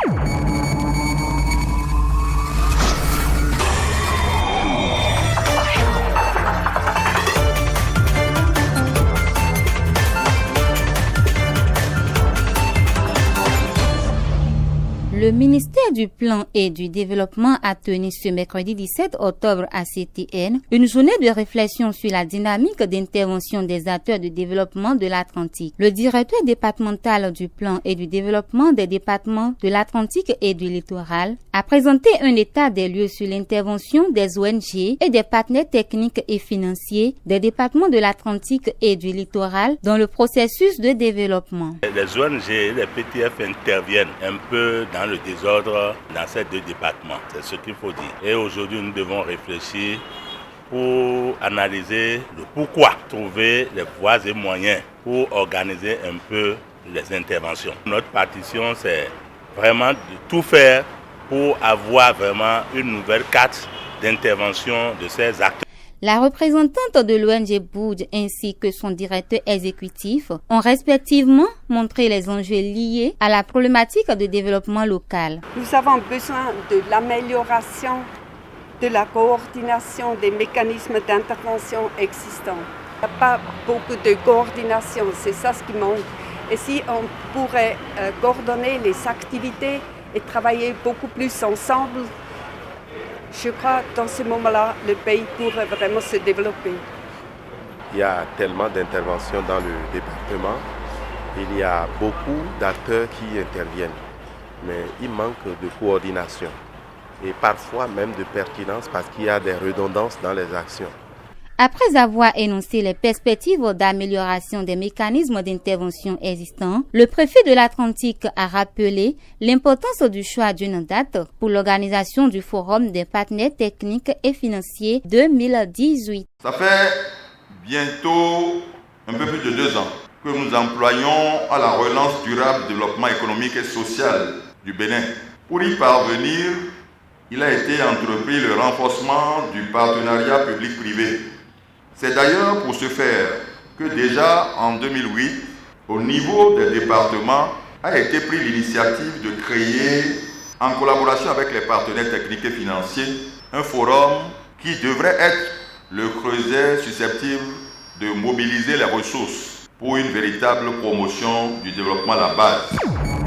Le ministère du Plan et du Développement a tenu ce mercredi 17 octobre à CTN une journée de réflexion sur la dynamique d'intervention des acteurs de développement de l'Atlantique. Le directeur départemental du Plan et du Développement des départements de l'Atlantique et du Littoral a présenté un état des lieux sur l'intervention des ONG et des partenaires techniques et financiers des départements de l'Atlantique et du Littoral dans le processus de développement. Les ONG et les PTF interviennent un peu dans le désordre dans ces deux départements, c'est ce qu'il faut dire. Et aujourd'hui, nous devons réfléchir pour analyser le pourquoi, trouver les voies et moyens pour organiser un peu les interventions. Notre partition, c'est vraiment de tout faire pour avoir vraiment une nouvelle carte d'intervention de ces acteurs. La représentante de l'ONG Boud ainsi que son directeur exécutif ont respectivement montré les enjeux liés à la problématique de développement local. Nous avons besoin de l'amélioration de la coordination des mécanismes d'intervention existants. Il n'y a pas beaucoup de coordination, c'est ça ce qui manque. Et si on pourrait coordonner les activités et travailler beaucoup plus ensemble, je crois que dans ce moment-là, le pays pourrait vraiment se développer. Il y a tellement d'interventions dans le département. Il y a beaucoup d'acteurs qui interviennent. Mais il manque de coordination et parfois même de pertinence parce qu'il y a des redondances dans les actions. Après avoir énoncé les perspectives d'amélioration des mécanismes d'intervention existants, le préfet de l'Atlantique a rappelé l'importance du choix d'une date pour l'organisation du Forum des partenaires techniques et financiers 2018. Ça fait bientôt un peu plus de 2 ans que nous employons à la relance durable du développement économique et social du Bénin. Pour y parvenir, il a été entrepris le renforcement du partenariat public-privé. C'est d'ailleurs pour ce faire que déjà en 2008, au niveau des départements, a été prise l'initiative de créer, en collaboration avec les partenaires techniques et financiers, un forum qui devrait être le creuset susceptible de mobiliser les ressources pour une véritable promotion du développement à la base.